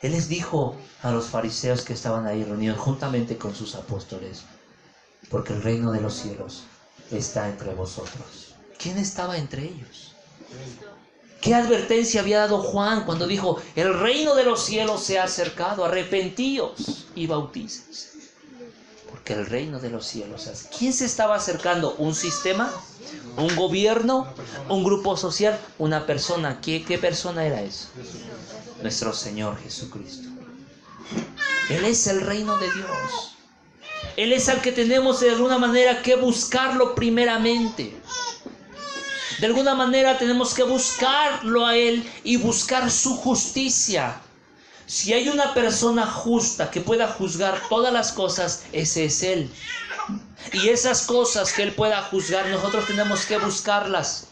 Él les dijo a los fariseos que estaban ahí reunidos juntamente con sus apóstoles: porque el reino de los cielos está entre vosotros. ¿Quién estaba entre ellos? ¿Qué advertencia había dado Juan cuando dijo: el reino de los cielos se ha acercado, arrepentíos y bautícense? Porque el reino de los cielos se ha acercado. ¿Quién se estaba acercando? ¿Un sistema? ¿Un gobierno? ¿Un grupo social? ¿Una persona? ¿Qué persona era eso? Nuestro Señor Jesucristo. Él es el reino de Dios. Él es al que tenemos de alguna manera que buscarlo primeramente. De alguna manera tenemos que buscarlo a Él y buscar su justicia. Si hay una persona justa que pueda juzgar todas las cosas, ese es Él. Y esas cosas que Él pueda juzgar, nosotros tenemos que buscarlas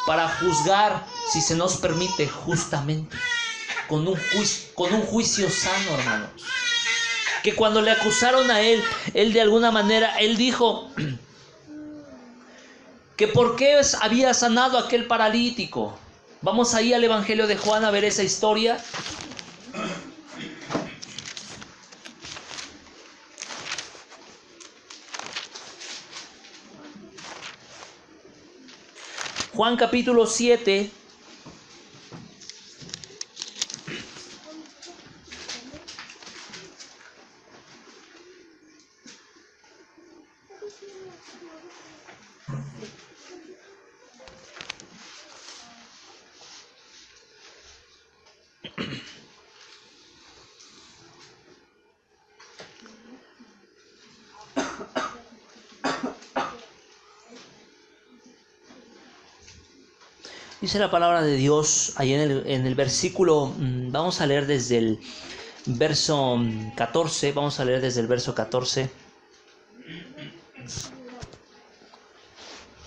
para juzgar, si se nos permite, justamente. Con un juicio sano, hermanos. Que cuando le acusaron a Él de alguna manera, Él dijo que por qué había sanado a aquel paralítico. Vamos ahí al Evangelio de Juan a ver esa historia. Juan capítulo 7. Dice la palabra de Dios ahí en el versículo, vamos a leer desde el verso 14, vamos a leer desde el verso 14.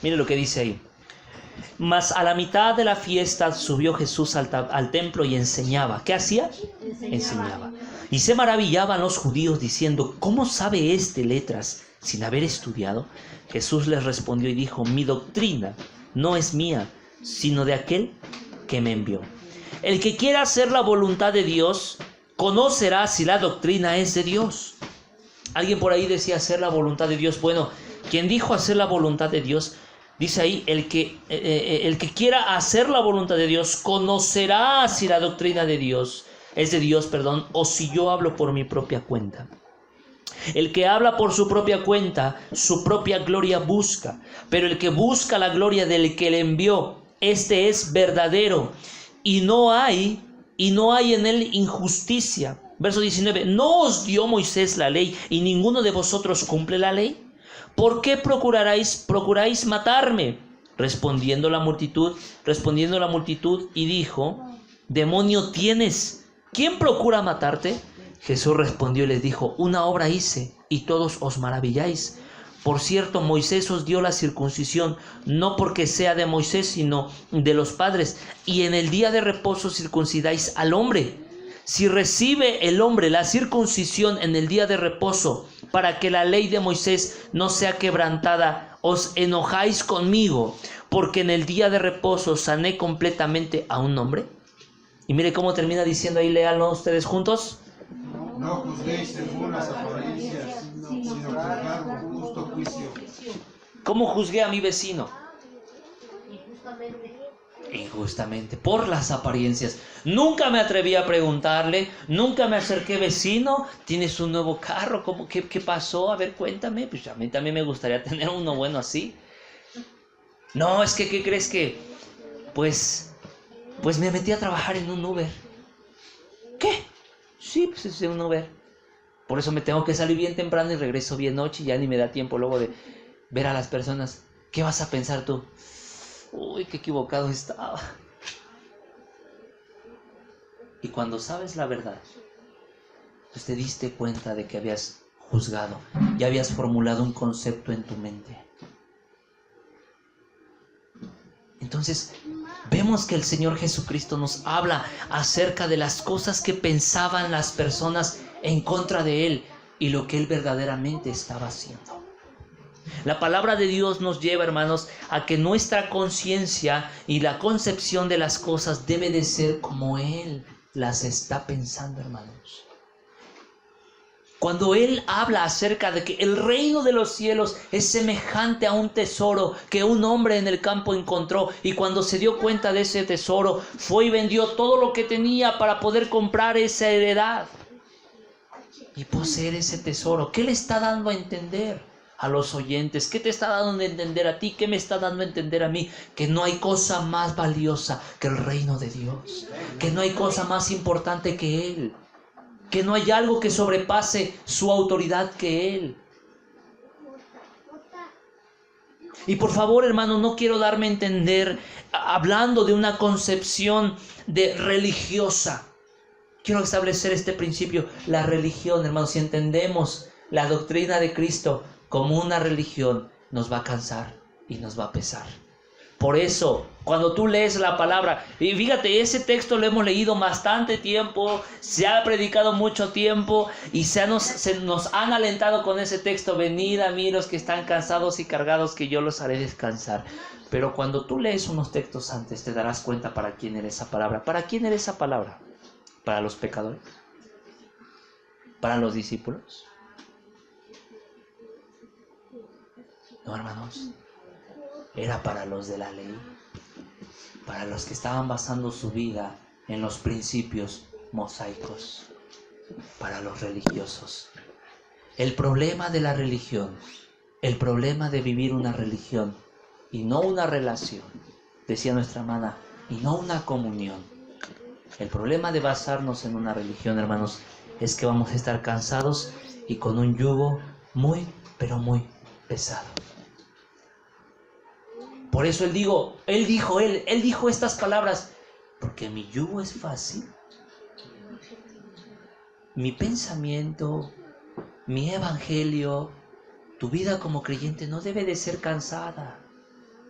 Mire lo que dice ahí. Mas a la mitad de la fiesta subió Jesús al templo y enseñaba. ¿Qué hacía? Enseñaba. Y se maravillaban los judíos diciendo: ¿cómo sabe este letras sin haber estudiado? Jesús les respondió y dijo: mi doctrina no es mía, sino de aquel que me envió. El que quiera hacer la voluntad de Dios conocerá si la doctrina es de Dios. Alguien por ahí decía hacer la voluntad de Dios. Bueno, quien dijo hacer la voluntad de Dios, dice ahí, el que quiera hacer la voluntad de Dios conocerá si la doctrina de Dios es de Dios, o si yo hablo por mi propia cuenta. El que habla por su propia cuenta, su propia gloria busca, pero el que busca la gloria del que le envió, este es verdadero, y no hay en él injusticia. Verso 19, ¿no os dio Moisés la ley y ninguno de vosotros cumple la ley? ¿Por qué procuráis matarme? Respondiendo la multitud y dijo: demonio tienes, ¿quién procura matarte? Jesús respondió y les dijo: una obra hice y todos os maravilláis. Por cierto, Moisés os dio la circuncisión, no porque sea de Moisés, sino de los padres. Y en el día de reposo circuncidáis al hombre. si recibe el hombre la circuncisión en el día de reposo para que la ley de Moisés no sea quebrantada, os enojáis conmigo porque en el día de reposo sané completamente a un hombre. Y mire cómo termina diciendo ahí, léanlo ustedes juntos. No juzguéis según las apariencias, sino juzgad con justo juicio. ¿Cómo juzgué a mi vecino? Injustamente, por las apariencias. Nunca me atreví a preguntarle, nunca me acerqué, vecino, ¿tienes un nuevo carro? ¿Qué pasó? A ver, cuéntame. Pues a mí también me gustaría tener uno bueno así. No, es que, ¿qué crees que? Pues me metí a trabajar en un Uber. ¿Qué? Sí, pues es un Uber. Por eso me tengo que salir bien temprano y regreso bien noche y ya ni me da tiempo luego de ver a las personas. ¿Qué vas a pensar tú? Uy, qué equivocado estaba. Y cuando sabes la verdad, pues te diste cuenta de que habías juzgado, ya habías formulado un concepto en tu mente. Entonces, vemos que el Señor Jesucristo nos habla acerca de las cosas que pensaban las personas en contra de Él y lo que Él verdaderamente estaba haciendo. La palabra de Dios nos lleva, hermanos, a que nuestra conciencia y la concepción de las cosas debe de ser como Él las está pensando, hermanos. Cuando Él habla acerca de que el reino de los cielos es semejante a un tesoro que un hombre en el campo encontró, y cuando se dio cuenta de ese tesoro, fue y vendió todo lo que tenía para poder comprar esa heredad y poseer ese tesoro. ¿Qué le está dando a entender a los oyentes? ¿Qué te está dando a entender a ti? ¿Qué me está dando a entender a mí? Que no hay cosa más valiosa que el reino de Dios, que no hay cosa más importante que Él, que no hay algo que sobrepase su autoridad que Él. Y por favor, hermano, no quiero darme a entender hablando de una concepción de religiosa. Quiero establecer este principio. La religión, hermano, si entendemos la doctrina de Cristo como una religión, nos va a cansar y nos va a pesar. Por eso, cuando tú lees la palabra, y fíjate, ese texto lo hemos leído bastante tiempo, se ha predicado mucho tiempo y se nos han alentado con ese texto: venid a mí los que están cansados y cargados, que yo los haré descansar. Pero cuando tú lees unos textos antes, te darás cuenta para quién era esa palabra. ¿Para quién era esa palabra? ¿Para los pecadores? ¿Para los discípulos? No, hermanos, era para los de la ley, para los que estaban basando su vida en los principios mosaicos, para los religiosos. El problema de la religión, el problema de vivir una religión y no una relación, decía nuestra hermana, y no una comunión. El problema de basarnos en una religión, hermanos, es que vamos a estar cansados y con un yugo muy, pero muy pesado. Por eso él dijo estas palabras: porque mi yugo es fácil, mi pensamiento, mi evangelio, tu vida como creyente no debe de ser cansada,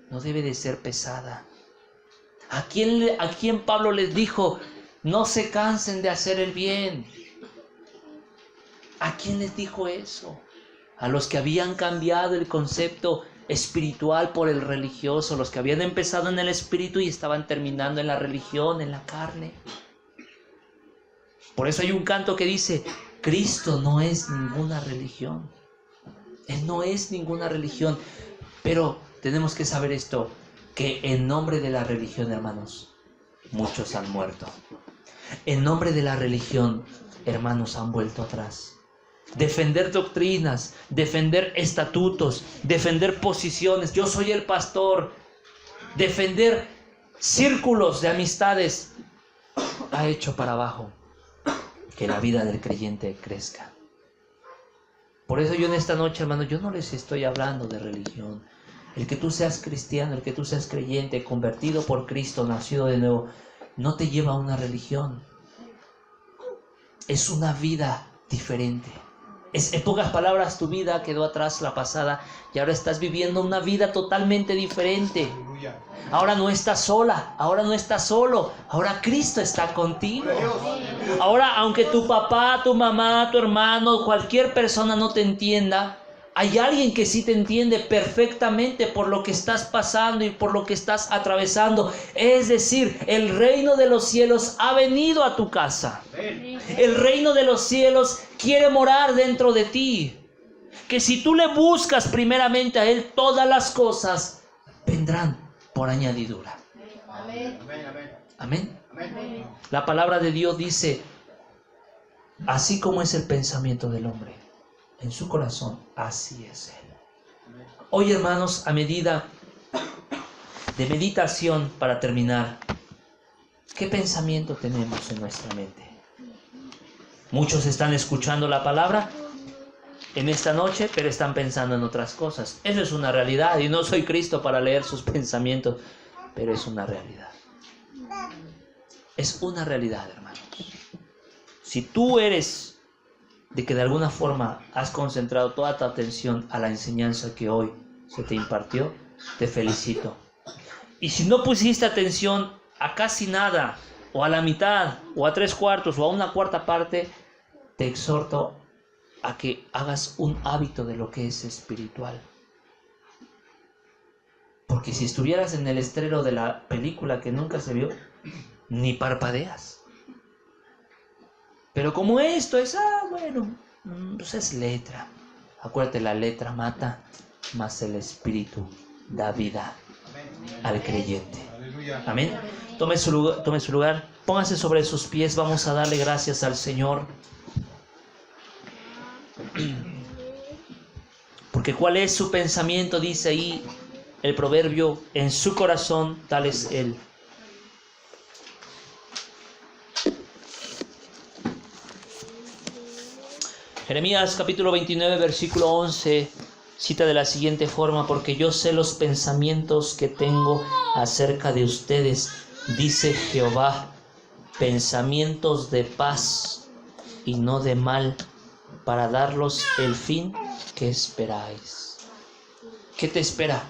no debe de ser pesada. ¿A quién Pablo les dijo: no se cansen de hacer el bien? ¿A quién les dijo eso? A los que habían cambiado el concepto espiritual por el religioso, los que habían empezado en el espíritu y estaban terminando en la religión, en la carne. Por eso hay un canto que dice: Cristo no es ninguna religión. Él no es ninguna religión. Pero tenemos que saber esto, que en nombre de la religión, hermanos, muchos han muerto. En nombre de la religión, hermanos, han vuelto atrás. Defender doctrinas, defender estatutos, defender posiciones, yo soy el pastor, defender círculos de amistades, ha hecho para abajo que la vida del creyente crezca. Por eso yo en esta noche, hermano, yo no les estoy hablando de religión. El que tú seas cristiano, el que tú seas creyente, convertido por Cristo, nacido de nuevo, no te lleva a una religión. Es una vida diferente. En pocas palabras, tu vida quedó atrás, la pasada, y ahora estás viviendo una vida totalmente diferente. Aleluya. Ahora no estás sola, ahora no estás solo, ahora Cristo está contigo. Ahora, aunque tu papá, tu mamá, tu hermano, cualquier persona no te entienda, hay alguien que sí te entiende perfectamente por lo que estás pasando y por lo que estás atravesando. Es decir, el reino de los cielos ha venido a tu casa. El reino de los cielos quiere morar dentro de ti. Que si tú le buscas primeramente a Él, todas las cosas vendrán por añadidura. Amén. La palabra de Dios dice, así como es el pensamiento del hombre en su corazón, así es Él. Hoy, hermanos, a medida de meditación, para terminar, ¿qué pensamiento tenemos en nuestra mente? Muchos están escuchando la palabra en esta noche, pero están pensando en otras cosas. Eso es una realidad, y no soy Cristo para leer sus pensamientos, pero es una realidad. Es una realidad, hermanos. Si tú eres de que de alguna forma has concentrado toda tu atención a la enseñanza que hoy se te impartió, te felicito. Y si no pusiste atención a casi nada, o a la mitad, o a 3/4, o a 1/4 parte, te exhorto a que hagas un hábito de lo que es espiritual. Porque si estuvieras en el estreno de la película que nunca se vio, ni parpadeas. Pero como esto es, bueno, pues es letra. Acuérdate, la letra mata, mas el espíritu da vida al creyente. Amén. Tome su lugar, póngase sobre sus pies, vamos a darle gracias al Señor. Porque cuál es su pensamiento, dice ahí el proverbio, en su corazón tal es Él. Jeremías capítulo 29 versículo 11 cita de la siguiente forma: porque yo sé los pensamientos que tengo acerca de ustedes, dice Jehová, pensamientos de paz y no de mal, para darlos el fin que esperáis. ¿Qué te espera?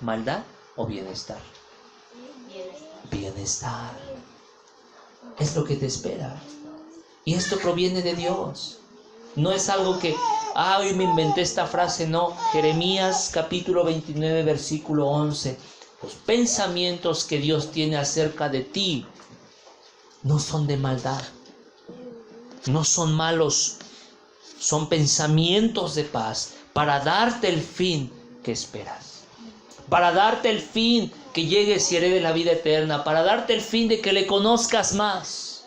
¿Maldad o bienestar? Bienestar. Es lo que te espera. Y esto proviene de Dios. No es algo que, hoy me inventé esta frase, no. Jeremías capítulo 29 versículo 11. Los pensamientos que Dios tiene acerca de ti no son de maldad, no son malos, son pensamientos de paz para darte el fin que esperas, para darte el fin que llegues y heredes la vida eterna, para darte el fin de que le conozcas más,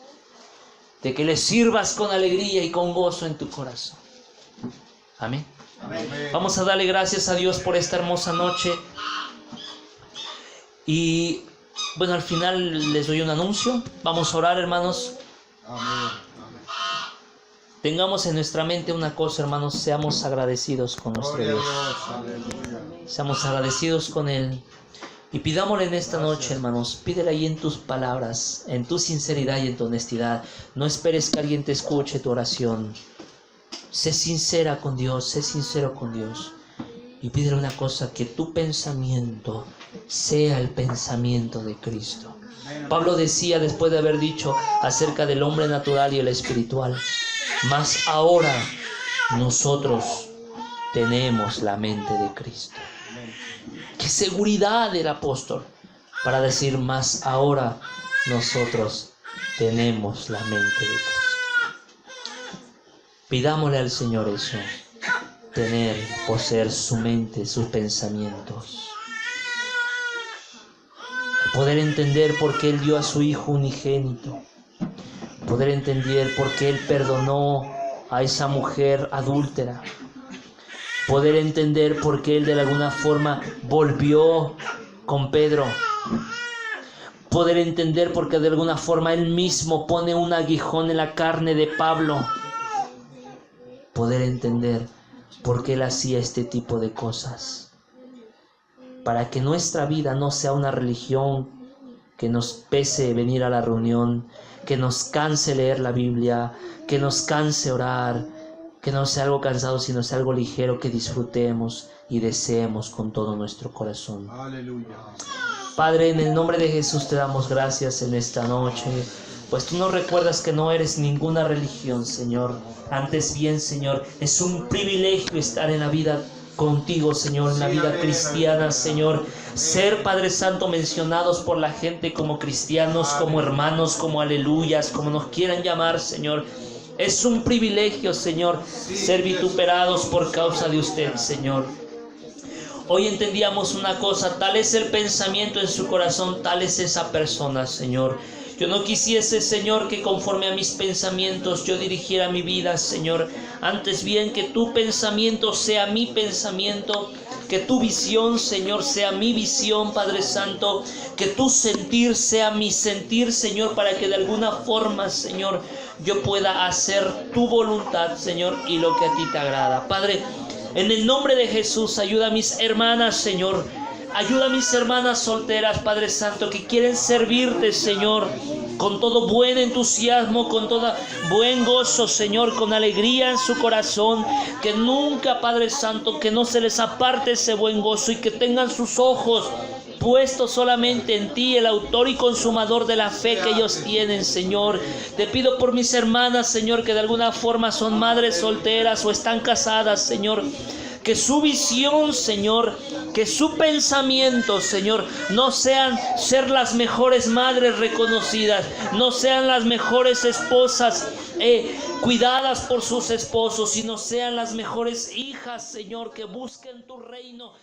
de que le sirvas con alegría y con gozo en tu corazón. Amén. Amén. Vamos a darle gracias a Dios por esta hermosa noche. Y bueno, al final les doy un anuncio. Vamos a orar, hermanos. Amén. Tengamos en nuestra mente una cosa, hermanos: seamos agradecidos con nuestro Dios. Seamos agradecidos con Él. Y pidámosle en esta noche, hermanos, pídele ahí en tus palabras, en tu sinceridad y en tu honestidad. No esperes que alguien te escuche tu oración. Sé sincera con Dios, sé sincero con Dios. Y pídele una cosa: que tu pensamiento sea el pensamiento de Cristo. Pablo decía, después de haber dicho acerca del hombre natural y el espiritual: mas ahora nosotros tenemos la mente de Cristo. Qué seguridad del apóstol para decir: mas ahora nosotros tenemos la mente de Cristo. Pidámosle al Señor eso: poseer su mente, sus pensamientos, poder entender por qué Él dio a su Hijo unigénito, poder entender por qué Él perdonó a esa mujer adúltera, poder entender por qué Él de alguna forma volvió con Pedro, poder entender por qué de alguna forma Él mismo pone un aguijón en la carne de Pablo, poder entender por qué Él hacía este tipo de cosas, para que nuestra vida no sea una religión que nos pese venir a la reunión, que nos canse leer la Biblia, que nos canse orar, que no sea algo cansado, sino sea algo ligero que disfrutemos y deseemos con todo nuestro corazón. Aleluya. Padre, en el nombre de Jesús te damos gracias en esta noche, pues tú nos recuerdas que no eres ninguna religión, Señor. Antes bien, Señor, es un privilegio estar en la vida contigo, Señor, en la vida cristiana, Señor. Ser, Padre Santo, mencionados por la gente como cristianos, como hermanos, como aleluyas, como nos quieran llamar, Señor. Es un privilegio, Señor, ser vituperados por causa de usted, Señor. Hoy entendíamos una cosa: tal es el pensamiento en su corazón, tal es esa persona, Señor. Yo no quisiese, Señor, que conforme a mis pensamientos yo dirigiera mi vida, Señor. Antes bien, que tu pensamiento sea mi pensamiento, que tu visión, Señor, sea mi visión, Padre Santo, que tu sentir sea mi sentir, Señor, para que de alguna forma, Señor, yo pueda hacer tu voluntad, Señor, y lo que a ti te agrada. Padre, en el nombre de Jesús, ayuda a mis hermanas, Señor. Ayuda a mis hermanas solteras, Padre Santo, que quieren servirte, Señor, con todo buen entusiasmo, con todo buen gozo, Señor, con alegría en su corazón. Que nunca, Padre Santo, que no se les aparte ese buen gozo, y que tengan sus ojos puestos solamente en ti, el autor y consumador de la fe que ellos tienen, Señor. Te pido por mis hermanas, Señor, que de alguna forma son madres solteras o están casadas, Señor. Que su visión, Señor, que su pensamiento, Señor, no sean ser las mejores madres reconocidas, no sean las mejores esposas cuidadas por sus esposos, sino sean las mejores hijas, Señor, que busquen tu reino.